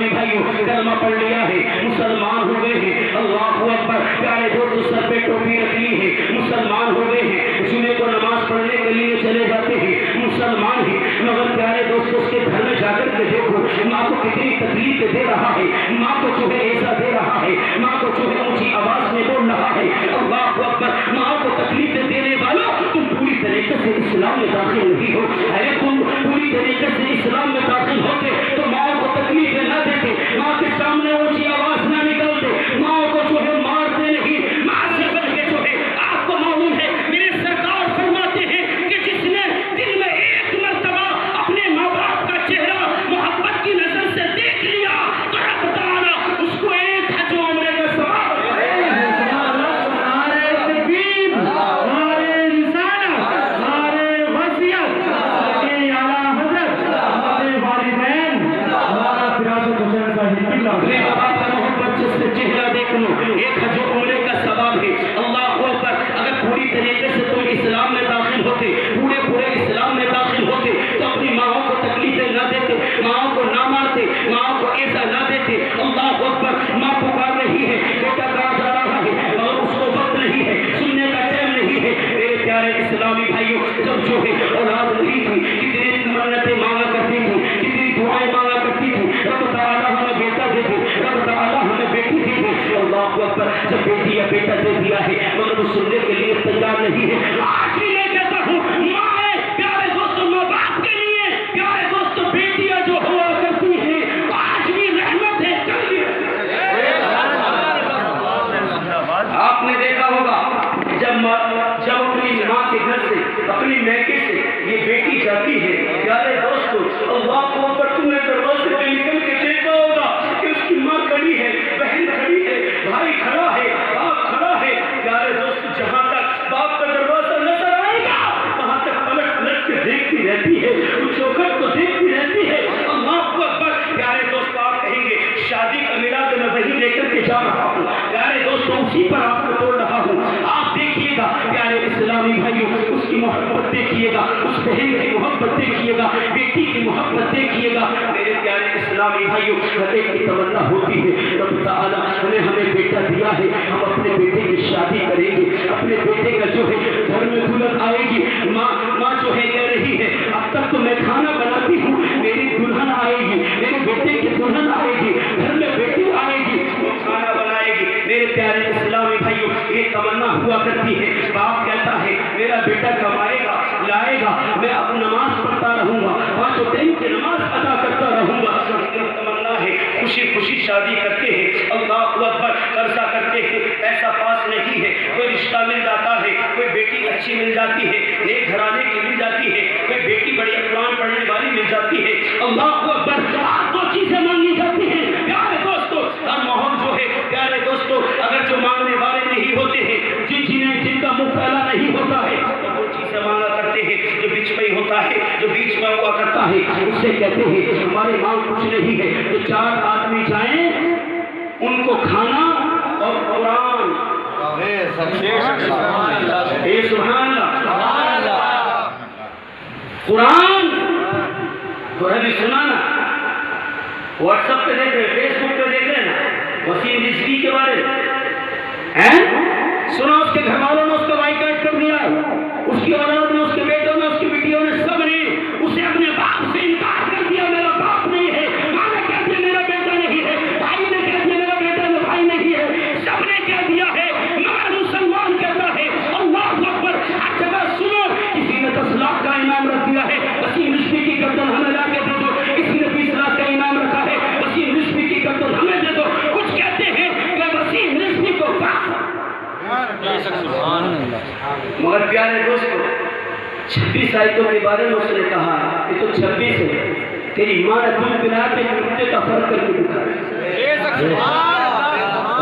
اسلامی بھائیوں کلمہ پڑھ لیا ہے، مسلمان ہو گئے ہیں، اللہ اکبر، پیارے دوستو سر پہ ٹوپی رکھ لی ہے، مسلمان ہو گئے ہیں، جمعے کو نماز پڑھنے کے لیے چلے جاتے ہیں، مسلمان ہیں، مگر پیارے دوستو اس کے گھر میں جا کر کے دیکھو ماں کو کتنی تکلیف دے رہا ہے، ماں کو جو ہے ایسا دے رہا ہے، ماں کو جو ہے اونچی آواز میں بول رہا ہے، اللہ اکبر، ماں کو تکلیف دینے والوں تم پوری طریقے سے اسلام میں داخل نہیں ہو، اگر تم پوری طریقے سے اسلام میں داخل ہوتے تو ماں کو تکلیف نہ دیتے، ماں کے سامنے اونچی آواز نہ نکالتے، ماں کو جو ہے مارتے نہیں، ماں سے بڑھ کے جو ہے آپ کو معلوم ہے میرے سرکار فرماتے ہیں کہ جس نے دن میں ایک مرتبہ اپنے ماں باپ کا چہرہ محبت کی نظر سے دیکھ لیا تو رب تعالیٰ اس کو ایک حج و عمرے کا ثواب اپنے باپ کا محبت جس سے چہرہ دیکھ لو ایک حج و عمرے کا ثواب ہے، اللہ اکبر، اگر پوری طریقے سے تم اسلام میں داخل ہوتے، پورے اسلام میں داخل ہوتے تو اپنی ماں کو تکلیفیں نہ دیتے، ماں کو نہ مارتے، ماں کو ایسا نہ دیتے، اللہ اکبر، ماں پکار رہی ہے، بیٹا کہاں جا رہا ہے اور اس کو وقت نہیں ہے، سننے کا ٹائم نہیں ہے، میرے پیارے اسلامی بھائیوں، جب جو ہے اولاد نہیں تھی کتنی منتیں مانگا کرتی تھی، کتنی دعائیں مانگا کرتی تھی، رب تعالیٰ ہمیں بیٹا دے دے، رب تعالیٰ ہمیں بیٹی دے دے، اللہ اکبر، جب بیٹی یا بیٹا دے دیا ہے مگر وہ سننے کے لیے تیار نہیں ہے، آج بھی میں کہتا ہوں ماں ہے، پیارے دوستوں، ماں باپ کے لیے پیارے دوستوں بیٹیاں جو ہوا کرتی ہیں آج بھی رحمت ہے، کل بھی آپ نے دیکھا ہوگا جب اپنی ماں کے گھر سے اپنی میکے سے یہ بیٹی جاتی ہے، پیارے دوستو اللہ کو اوپر تم نے دروازے پہ نکل کے دیکھا ہوگا کہ اس کی ماں کھڑی ہے، بہن کھڑی ہے، بھائی کھڑا ہے، باپ کھڑا ہے، پیارے دوستو جہاں تک باپ کا دروازہ نظر آئے گا وہاں تک پلٹ پلٹ کے دیکھتی رہتی ہے، اس چوکھٹ کو دیکھتی رہتی ہے، اللہ اکبر، پیارے دوستو آپ کہیں گے شادی کا میلاد میں وہی لے کر کے جا رہا ہوں، پیارے دوستو اسی پر آپ کو توڑ رہا ہوں، آپ دیکھیے گا پیارے اسلامی بھائیوں، اس کی محبت دیکھیے گا، اس بہن کی محبت دیکھیے گا، بیٹی کی محبت دیکھیے گا، میرے پیارے اسلامی بھائیوں، ہر ایک کی تمنا ہوتی ہے رب تعالیٰ نے ہمیں بیٹا دیا ہے، ہم اپنے بیٹے کی شادی کریں گے، اپنے بیٹے کا جو ہے گھر میں دلہن آئے گی، ماں جو ہے کہہ رہی ہے اب تک تو میں کھانا بناتی ہوں، میری دلہن آئے گی، میرے بیٹے کی دلہن آئے گی، گھر میں بیٹی آئے گی، وہ کھانا بنائے گی، میرے پیارے اسلامی بھائیوں، یہ تمنا ہوا کرتی ہے، باپ کہتا ہے میرا بیٹا کمائے گا، لائے گا، میں اب نماز پڑھتا رہوں گا، پانچوں ٹائم کی نماز ادا کرتا رہوں گا، تمنا ہے، خوشی خوشی شادی کرتے ہیں، اللہ اکبر، قرضہ کرتے ہیں، پیسہ پاس نہیں ہے، کوئی رشتہ مل جاتا ہے، کوئی بیٹی اچھی مل جاتی ہے، نیک گھرانے کی مل جاتی ہے، کوئی بیٹی بڑی قرآن پڑھنے والی مل جاتی ہے، اللہ اکبر، دو چیزیں مانگی جاتی ہیں، پیارے دوستو، ہر ماحول جو ہے پیارے دوستو، اگر جو مانگنے والے نہیں ہوتے ہیں، جن کا منہ پھیلا نہیں ہوتا ہے، تو وہ چیزیں مانگا کرتے ہیں، جو بیچ میں ہوتا ہے، جو بیچ میں ہوا کرتا ہے، اس سے کہتے ہیں ہمارے مانگ کچھ نہیں ہے، تو چار آدمی جائیں ان کو کھانا اور قرآن، سبحان اللہ، قرآن تو ابھی سنا نا، واٹس ایپ پہ دیکھ رہے، فیس بک پہ دیکھ رہے نا وسیم رضوی کے بارے میں، سنا اس کے گھر والوں نے اس کا بائیکاٹ کر دیا، اس کی اولاد نے، اس کے بیٹوں نے، اس کی بیٹیوں نے، سب نے اسے اپنے باپ سے انکار کر دیا، میرا باپ نہیں ہے، ماں نے کہہ دیا میرا بیٹا نہیں ہے، بھائی نے کہہ دیا میرا بیٹا بھائی نہیں ہے، سب نے کہہ دیا ہے، مگر مسلمان کہتا ہے اللہ اکبر، ہر جگہ سنو، کسی نے 10 لاکھ کا انعام رکھ دیا ہے، وسیم رضوی کی گردن ہمیں لا کے دے دو، کسی نے 20 لاکھ کا انعام رکھا ہے، وسیم رضوی کی گردن ہمیں دے دو، کچھ کہتے ہیں کہ وسیم رضوی کو مگر پیارے دوستو 26 آیتوں کے بارے میں اس نے کہا کہ تو 26 ہے، تیری ماں نے دل پلا کے نقطے کا فرق کر کے دکھایا،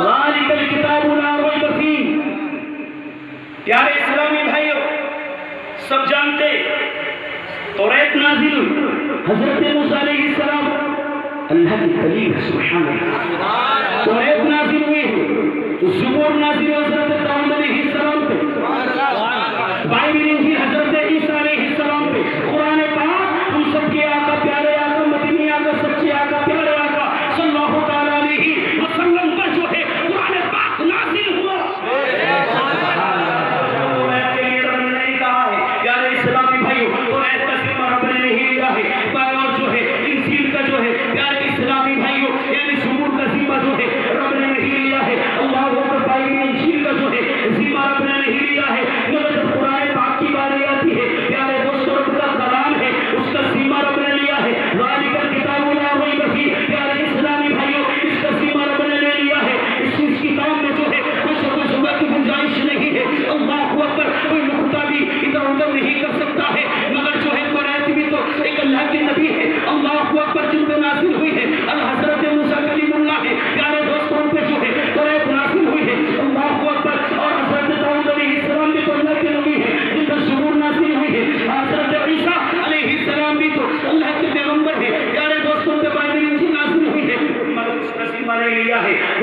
ذالک الکتاب لا ریب فیہ، پیارے اسلامی بھائیوں، سب جانتے توریت نازل حضرت موسیٰ علیہ السلام اللہ کی کلیم ہے، سبحان اللہ، توریت نازل ہوئی ہے، زبور نازل حضرت داؤد علیہ السلام پہ، بائبل انجیل حضرت عیسیٰ علیہ السلام پہ، قرآن پاک ہم سب کے آقا، پیارے آقا، مدنی آقا، سچے آقا، پیارے آقا صلی اللہ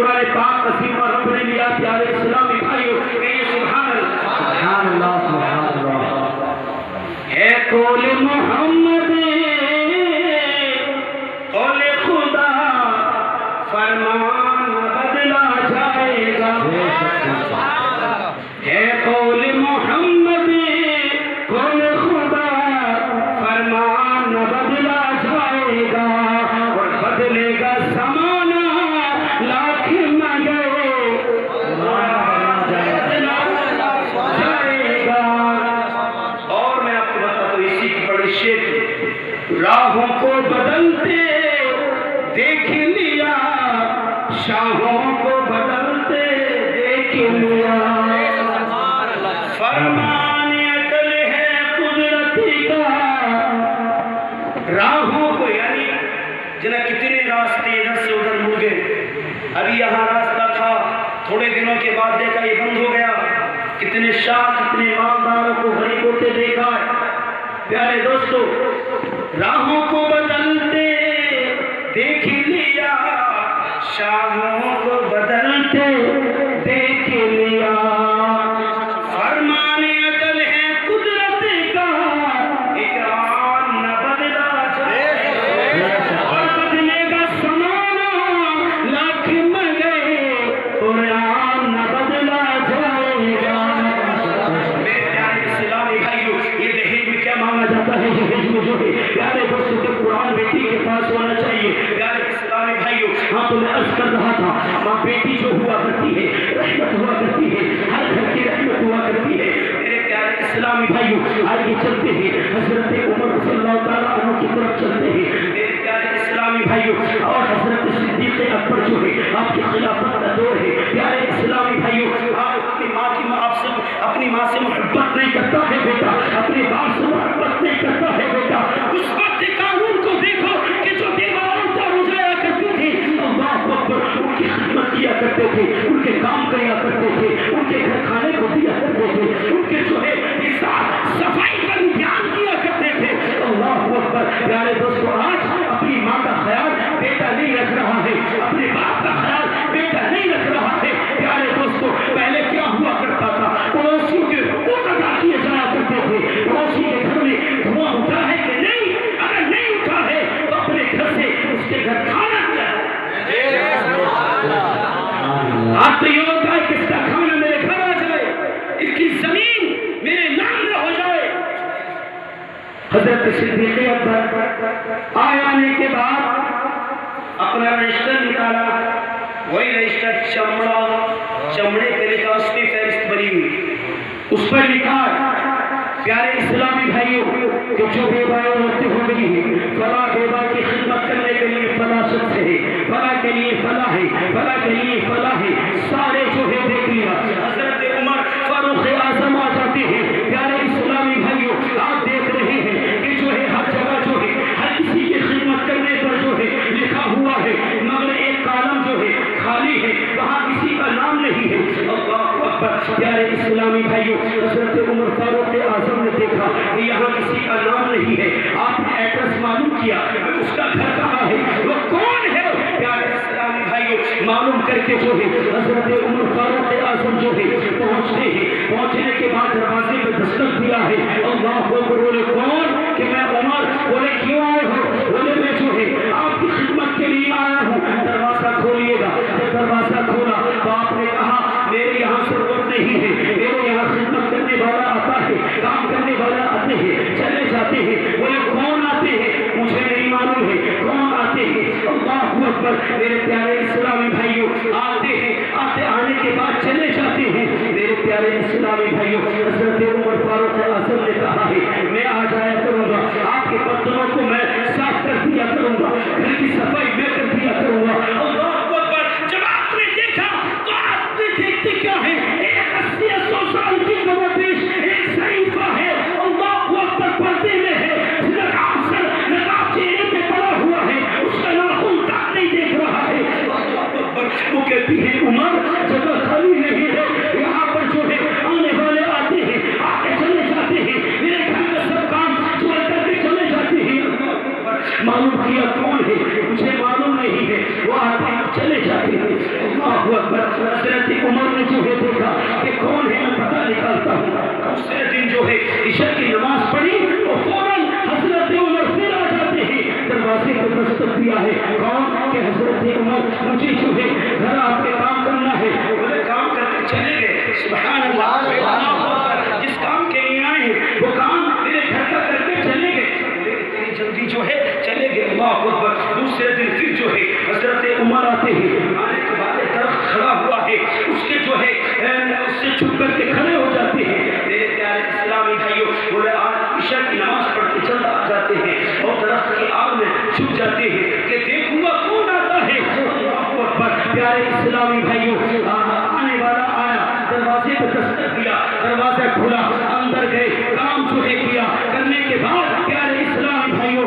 قرآن پاک عظیم اور رب نے لیا پیارے اسلامی بھائیوں کہیے سبحان اللہ سبحان اللہ سبحان اللہ. ہے قول محمد قول خدا فرمان بدلا جائے گا. ہے قول محمد قول خدا فرمان بدلا جائے گا اور بدلے گا زمانہ لاکھ مگر بدلا جائے گا. اور میں آپ کو بتاتا ہوں اسی کی بڑی شعر راہوں کو بدلتے دیکھ لیا شاہوں کو بدلتے دیکھ لیا فرمان عدل ہے قدرتی کا راہوں کو یعنی جنہیں کتنے راستے ادھر سے ادھر مڑ گئے. ابھی یہاں راستہ تھا تھوڑے دنوں کے بعد دیکھا یہ بند ہو گیا. کتنے شاہ کتنے مالداروں کو غریب ہوتے دیکھا ہے. پیارے دوستو راہوں کو بدلتے دیکھ لیا شاہوں کو بدلتے دیکھ لیا فرمان عدل ہے قدرت کا اقرار نہ بدلا جائے اور بدلے گا زمانہ لاکھ مگر قرآن نہ بدلا جائے گا. میرے پیارے اسلامی بھائیوں یہ دہیج میں کیا مانگا جاتا ہے دہیج میں جو ہے پیارے دوستوں کے قرآن بیٹی کے پاس ہونا چاہیے. پیارے اسلامی بھائیوں ہاں تو میں عرض کر رہا تھا ماں بیٹی جو ہوا کرتی ہے رحمت ہوا کرتی ہے ہر گھر کی رحمت ہوا کرتی ہے. میرے پیارے اسلامی بھائیوں آگے چلتے ہیں حضرت عمر صلی اللہ تعالیٰ عنہ کی طرف چلتے ہیں. میرے پیارے اسلامی بھائیوں اور حضرت صدیق اکبر جو ہے آپ کی خلافت کا دور ہے. پیارے اسلامی بھائیوں آپ اپنی ماں سے محبت نہیں کرتا ہے بیٹا اپنے باپ سے محبت نہیں کرتا ہے بیٹا. اس وقت قانون کو دیکھو کہ جو دیواروں پر اجایا کرتی تھی اللہ اکبر ان کی خدمت کیا کرتے تھے ان کے کام کیا کرتے تھے ان کے گھر کھانے کو دیا کرتے تھے ان کے جو ہے صفائی کا بھی دھیان کیا کرتے تھے. اللہ اکبر. پیارے دوستو آج اپنی ماں کا خیال بیٹا نہیں رکھ رہا ہے اپنے باپ کا خیال بیٹا نہیں رکھ رہا ہے. پیارے دوستو پہلے کیا ہوا کرتا تھا پڑوسیوں کے حقوق ادا کیے جایا کرتے تھے. پڑوسی کے گھر میں دھواں اٹھا ہے کہ نہیں اگر نہیں اٹھا ہے تو اپنے گھر سے اس کے گھر کھانا دیا آپ تو یہ ہوتا ہے کہ اس کا کھانا میرے گھر آ جائے اس کی زمین میرے نام میں ہو جائے. حضرت صدیق اکبر آنے کے بعد اپنا رجسٹر نکالا وہی رجسٹر چمڑے پہ لکھا اس کی فہرست بری ہوئی اس پر لکھا پیارے اسلامی بھائیوں کہ جو بیوائیں عورتیں ہو گئی ہیں فلاں بیوہ کی خدمت کرنے کے لیے فلاں شخص ہے فلاں کے لیے فلاں ہے فلاں کے لیے فلاں ہے سارے جو ہے دیکھ لیا. حضرت عمر فاروق اعظم آ جاتے ہیں. پیارے اسلامی بھائیوں آپ دیکھ رہے ہیں کہ جو ہے ہر جگہ جو ہے ہر کسی کی خدمت کرنے پر جو ہے لکھا ہوا ہے مگر ایک کالم جو ہے خالی ہے وہاں کسی کا نام نہیں ہے. اللہ اکبر. پیارے اسلامی بھائیوں حضرت عمر فاروق اعظم نے دیکھا کہ یہاں کسی کا نام نہیں ہے. آپ نے ایڈریس معلوم کیا اس کا گھر کہاں ہے وہ کون ہے. پیارے اسلامی بھائیوں معلوم کر کے جو ہے حضرت عمر فاروق اعظم جو ہے پہنچتے ہیں. پہنچنے کے بعد دروازے میں دستک دیا ہے. اللہ اکبر. بولے کون کہ میں عمر. بولے کیوں آئے ہو. بولے میں جو ہے آپ کی خدمت کے لیے آیا ہوں دروازہ کھولیے گا. جب دروازہ کھولا تو آپ نے کہا میرے یہاں ضرورت نہیں ہے میرے یہاں خدمت کرنے والا آتا ہے کام کرنے والا آتے ہیں چلے جاتے ہیں. بولے کون آتے ہیں مجھے نہیں معلوم ہے کون آتے ہیں. اللہ اکبر. میرے پیارے اسلامی بھائیوں آتے ہیں آنے کے بعد چلے جاتے ہیں. میرے پیارے اسلامی بھائیوں حضرت عمر فاروق اعظم نے کہا ہے میں آ جایا کروں گا آپ کے برتنوں کو میں صاف کر دیا کروں گا گھر کی صفائی میں کر دیا کروں گا. اللہ اکبر. جب آپ نے دیکھا تو آپ نے دیکھتے کیا ہے ایک 80-100 سال کی کموبیش ایک ضعیفہ ہے. اللہ اکبر. پردے میں ہے نقاب چہرے پہ پڑا ہوا ہے اس کا ناخن تک نہیں دیکھ رہا ہے. اللہ اکبر. وہ کہتی ہے عمر جگہ خالی نہیں ہے یہاں پر جو ہے آنے والے آتے ہیں آتے چلے جاتے ہیں میرے گھر کا سب کام جو کر کے چلے جاتے ہیں. معلوم کیا کون ہے مجھے معلوم نہیں اکبر حضرت عمر نے جو ہے دیکھا کہ کون ہے میں پتہ نکالتا ہوں دوسرے دن جو ہے عشاء کی نماز پڑھی تو فوراً حضرت عمر پھر آ جاتے ہیں دروازے کو دستک دیا ہے کون کہ حضرت عمر مجھے جو ہے گھر آپ کے کام کرنا ہے بولے کام کر کے چلے گئے سبحان اللہ جس کام کے لیے آئے ہیں وہ کام میرے گھر کا کر کے چلے گئے اتنی جلدی جو ہے چلے گئے اللہ اکبر دوسرے دن پھر جو ہے حضرت عمر آتے ہیں آنے کے بعد ایک درخت کھڑا ہوا ہے اس کے جو ہے اس سے چھپ کر کے کھڑے ہو جاتے ہیں میرے پیارے اسلامی بھائیوں بولے آج عشاء کی نماز پڑھ کے جلد آ جاتے ہیں اور درخت کی آگ میں چھپ جاتے ہیں کہ دیکھوں گا کون آتا ہے اللہ اکبر پیارے اسلامی بھائیوں آنے والا آیا دروازے پہ دستک دیا دروازہ کھلا اندر گئے کام جو ہے کیا کرنے کے بعد پیارے اسلامی بھائیوں